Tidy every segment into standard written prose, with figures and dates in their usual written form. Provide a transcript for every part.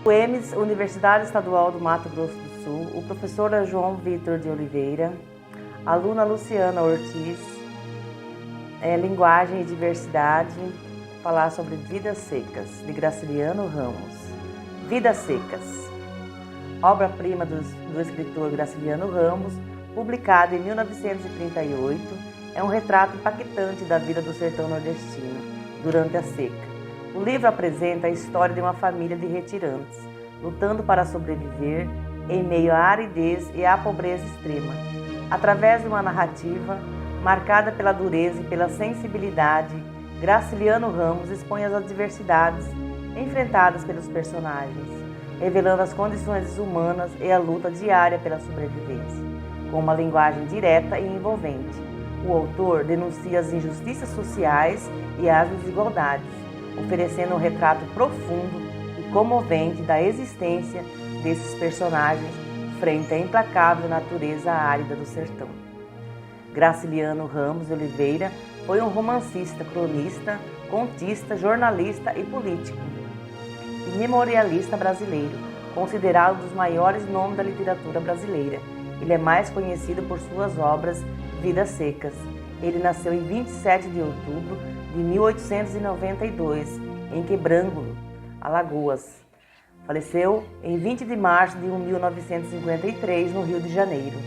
UEMS, Universidade Estadual do Mato Grosso do Sul, o professor João Vitor de Oliveira, aluna Luciana Ortiz, Linguagem e Diversidade, falar sobre Vidas Secas, de Graciliano Ramos. Vidas Secas, obra-prima do escritor Graciliano Ramos, publicada em 1938, é um retrato impactante da vida do sertão nordestino durante a seca. O livro apresenta a história de uma família de retirantes, lutando para sobreviver em meio à aridez e à pobreza extrema. Através de uma narrativa marcada pela dureza e pela sensibilidade, Graciliano Ramos expõe as adversidades enfrentadas pelos personagens, revelando as condições humanas e a luta diária pela sobrevivência. Com uma linguagem direta e envolvente, o autor denuncia as injustiças sociais e as desigualdades, oferecendo um retrato profundo e comovente da existência desses personagens frente à implacável natureza árida do sertão. Graciliano Ramos de Oliveira foi um romancista, cronista, contista, jornalista e político e memorialista brasileiro, considerado um dos maiores nomes da literatura brasileira. Ele é mais conhecido por suas obras Vidas Secas. Ele nasceu em 27 de outubro de 1892, em Quebrangulo, Alagoas. Faleceu em 20 de março de 1953, no Rio de Janeiro.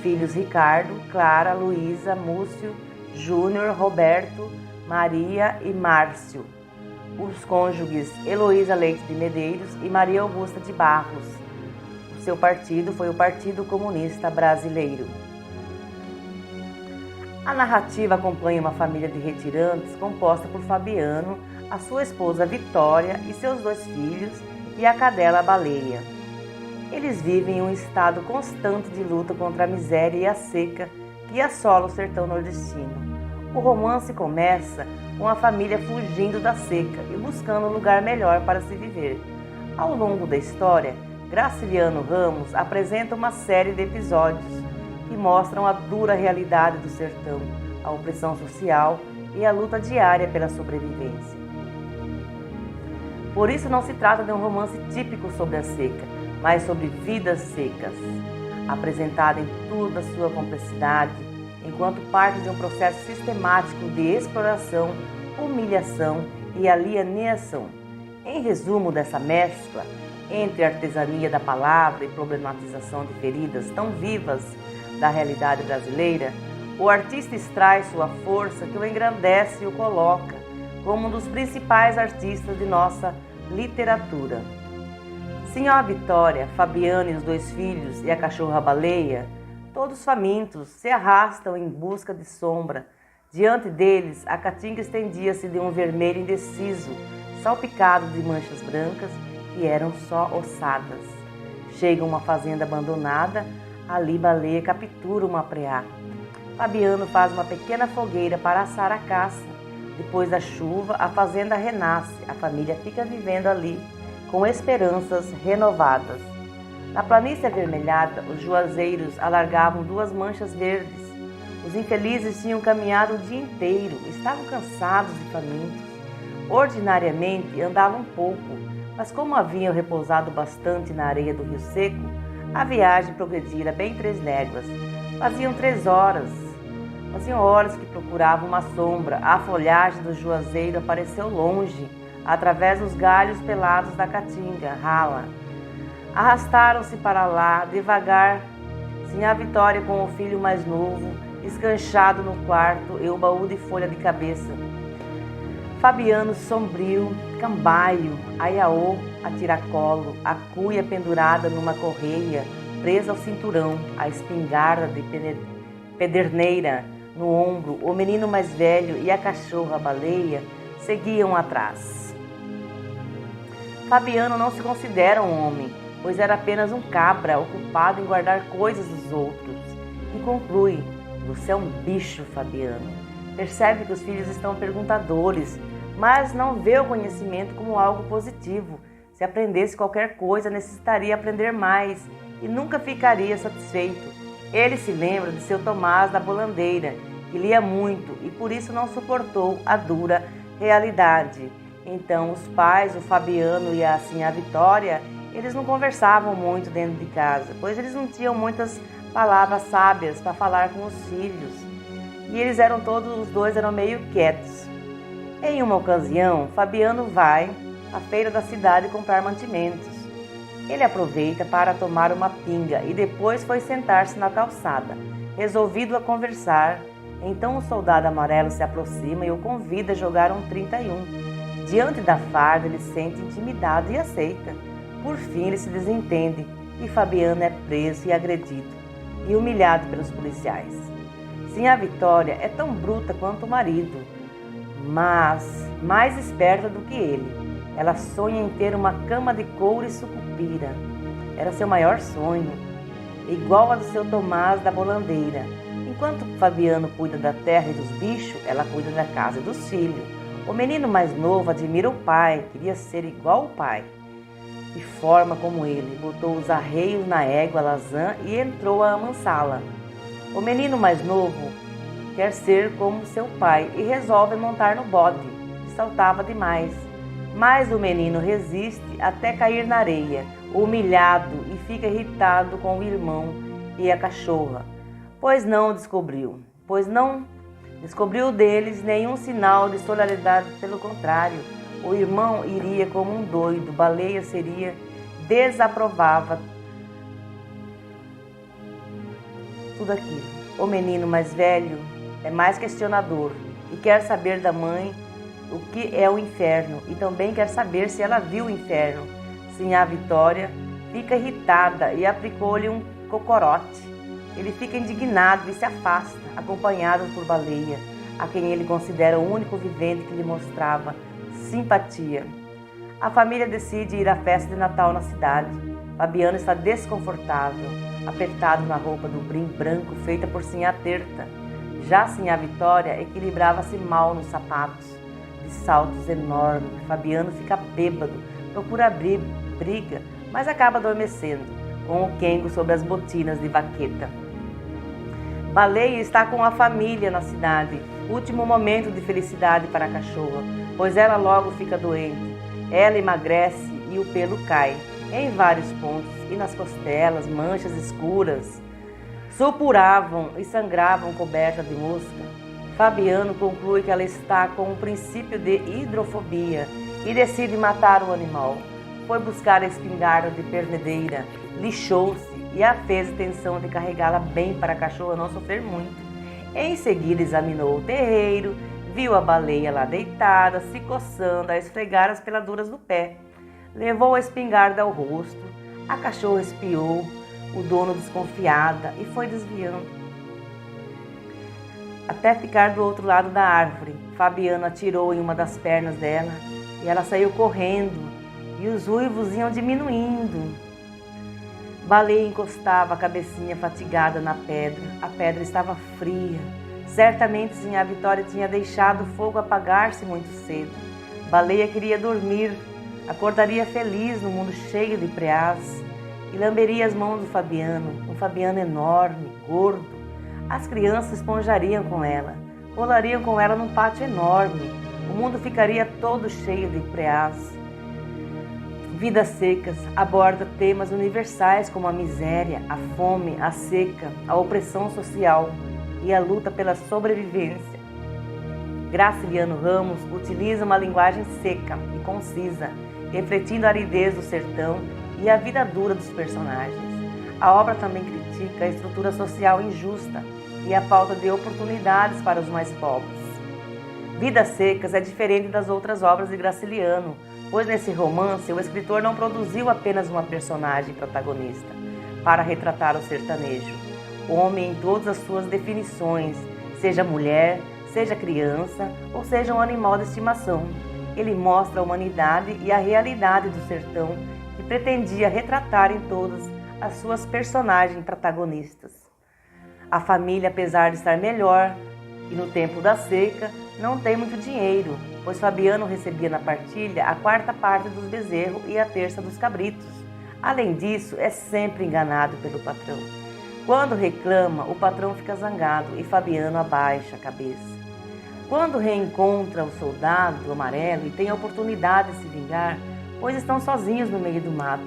Filhos Ricardo, Clara, Luísa, Múcio, Júnior, Roberto, Maria e Márcio. Os cônjuges Heloísa Leite de Medeiros e Maria Augusta de Barros. O seu partido foi o Partido Comunista Brasileiro. A narrativa acompanha uma família de retirantes composta por Fabiano, a sua esposa Vitória e seus 2 filhos e a cadela Baleia. Eles vivem em um estado constante de luta contra a miséria e a seca que assola o sertão nordestino. O romance começa com a família fugindo da seca e buscando um lugar melhor para se viver. Ao longo da história, Graciliano Ramos apresenta uma série de episódios que mostram a dura realidade do sertão, a opressão social e a luta diária pela sobrevivência. Por isso não se trata de um romance típico sobre a seca, mas sobre vidas secas, apresentada em toda a sua complexidade, enquanto parte de um processo sistemático de exploração, humilhação e alienação. Em resumo dessa mescla entre artesania da palavra e problematização de feridas tão vivas da realidade brasileira, o artista extrai sua força que o engrandece e o coloca como um dos principais artistas de nossa literatura. Senhora Vitória, Fabiano e os 2 filhos e a cachorra Baleia, todos famintos, se arrastam em busca de sombra. Diante deles, a caatinga estendia-se de um vermelho indeciso, salpicado de manchas brancas que eram só ossadas. Chega a uma fazenda abandonada. Ali Baleia captura uma preá. Fabiano faz uma pequena fogueira para assar a caça. Depois da chuva, a fazenda renasce. A família fica vivendo ali, com esperanças renovadas. Na planície avermelhada, os juazeiros alargavam 2 manchas verdes. Os infelizes tinham caminhado o dia inteiro, estavam cansados e famintos. Ordinariamente andavam pouco, mas como haviam repousado bastante na areia do rio seco, a viagem progredira bem 3 léguas. Faziam 3 horas. Faziam horas que procuravam uma sombra. A folhagem do juazeiro apareceu longe, através dos galhos pelados da caatinga rala. Arrastaram-se para lá, devagar. Sinhá Vitória com o filho mais novo, escanchado no quarto e o baú de folha de cabeça. Fabiano sombrio, cambaio, aiaô a tiracolo, a cuia pendurada numa correia, presa ao cinturão, a espingarda de pederneira no ombro, o menino mais velho e a cachorra Baleia seguiam atrás. Fabiano não se considera um homem, pois era apenas um cabra ocupado em guardar coisas dos outros. E conclui: você é um bicho, Fabiano. Percebe que os filhos estão perguntadores, mas não vê o conhecimento como algo positivo. Se aprendesse qualquer coisa, necessitaria aprender mais e nunca ficaria satisfeito. Ele se lembra de seu Tomás da Bolandeira, que lia muito e por isso não suportou a dura realidade. Então os pais, o Fabiano e a Vitória, eles não conversavam muito dentro de casa, pois eles não tinham muitas palavras sábias para falar com os filhos. E eles os dois eram meio quietos. Em uma ocasião, Fabiano vai à feira da cidade comprar mantimentos. Ele aproveita para tomar uma pinga e depois foi sentar-se na calçada, resolvido a conversar. Então o soldado amarelo se aproxima e o convida a jogar um 31. Diante da farda, ele se sente intimidado e aceita. Por fim, ele se desentende e Fabiano é preso e agredido e humilhado pelos policiais. Sinhá Vitória é tão bruta quanto o marido, mas mais esperta do que ele. Ela sonha em ter uma cama de couro e sucupira. Era seu maior sonho, igual a do seu Tomás da Bolandeira. Enquanto Fabiano cuida da terra e dos bichos, ela cuida da casa e dos filhos. O menino mais novo admira o pai, queria ser igual ao pai. E forma como ele, botou os arreios na égua Lazã e entrou a amansá-la. O menino mais novo quer ser como seu pai e resolve montar no bode, que saltava demais. Mas o menino resiste até cair na areia, humilhado, e fica irritado com o irmão e a cachorra, pois não descobriu deles nenhum sinal de solidariedade. Pelo contrário, o irmão iria como um doido, Baleia desaprovava tudo aquilo. O menino mais velho é mais questionador e quer saber da mãe o que é o inferno e também quer saber se ela viu o inferno. Sinhá Vitória fica irritada e aplicou-lhe um cocorote. Ele fica indignado e se afasta, acompanhado por Baleia, a quem ele considera o único vivente que lhe mostrava simpatia. A família decide ir à festa de Natal na cidade. Fabiano está desconfortável, apertado na roupa do brim branco feita por Sinhá Terta. Já Sinhá Vitória equilibrava-se mal nos sapatos de saltos enormes. Fabiano fica bêbado, procura abrir briga, mas acaba adormecendo, com o quengo sobre as botinas de vaqueta. Baleia está com a família na cidade, último momento de felicidade para a cachorra, pois ela logo fica doente. Ela emagrece e o pelo cai, em vários pontos, e nas costelas, manchas escuras supuravam e sangravam coberta de mosca. Fabiano conclui que ela está com um princípio de hidrofobia e decide matar o animal. Foi buscar a espingarda de pernedeira, lixou-se e fez intenção de carregá-la bem para a cachorra não sofrer muito. Em seguida examinou o terreiro, viu a baleia lá deitada, se coçando, a esfregar as peladuras do pé. Levou a espingarda ao rosto, a cachorra espiou o dono desconfiada e foi desviando até ficar do outro lado da árvore. Fabiano atirou em uma das pernas dela e ela saiu correndo e os uivos iam diminuindo. Baleia encostava a cabecinha fatigada na pedra. A pedra estava fria. Certamente Sinhá Vitória tinha deixado o fogo apagar-se muito cedo. Baleia queria dormir, acordaria feliz no mundo cheio de preás e lamberia as mãos do Fabiano, um Fabiano enorme, gordo. As crianças esponjariam com ela, rolariam com ela num pátio enorme. O mundo ficaria todo cheio de preás. Vidas Secas aborda temas universais como a miséria, a fome, a seca, a opressão social e a luta pela sobrevivência. Graciliano Ramos utiliza uma linguagem seca e concisa, refletindo a aridez do sertão e a vida dura dos personagens. A obra também critica a estrutura social injusta e a falta de oportunidades para os mais pobres. Vidas Secas é diferente das outras obras de Graciliano, pois nesse romance o escritor não produziu apenas uma personagem protagonista para retratar o sertanejo, homem em todas as suas definições, seja mulher, seja criança ou seja um animal de estimação. Ele mostra a humanidade e a realidade do sertão que pretendia retratar em todas as suas personagens protagonistas. A família, apesar de estar melhor e no tempo da seca, não tem muito dinheiro, pois Fabiano recebia na partilha a 4ª parte dos bezerros e a 1/3 dos cabritos. Além disso, é sempre enganado pelo patrão. Quando reclama, o patrão fica zangado e Fabiano abaixa a cabeça. Quando reencontra o soldado amarelo e tem a oportunidade de se vingar, pois estão sozinhos no meio do mato,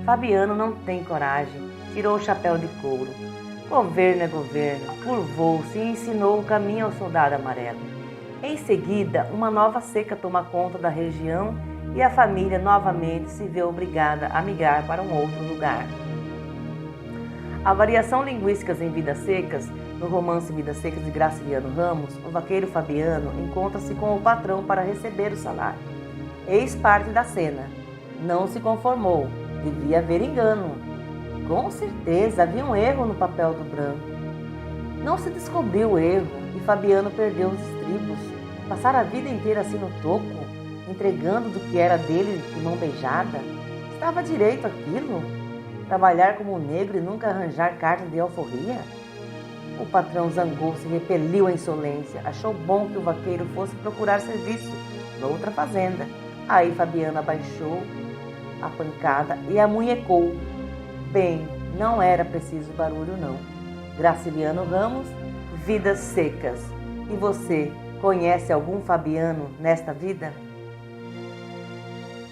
Fabiano não tem coragem, tirou o chapéu de couro. Governo é governo, curvou-se e ensinou o caminho ao soldado amarelo. Em seguida, uma nova seca toma conta da região e a família novamente se vê obrigada a migrar para um outro lugar. A variação linguística em Vidas Secas, no romance Vidas Secas de Graciliano Ramos, o vaqueiro Fabiano encontra-se com o patrão para receber o salário. Eis parte da cena. Não se conformou, devia haver engano. Com certeza havia um erro no papel do branco. Não se descobriu o erro e Fabiano perdeu os estribos. Passar a vida inteira assim no toco, entregando do que era dele de mão beijada? Estava direito aquilo? Trabalhar como negro e nunca arranjar carne de alforria? O patrão zangou-se e repeliu a insolência. Achou bom que o vaqueiro fosse procurar serviço noutra fazenda. Aí Fabiano abaixou a pancada e amunhecou. Bem, não era preciso barulho não. Graciliano Ramos, Vidas Secas. E você, conhece algum Fabiano nesta vida?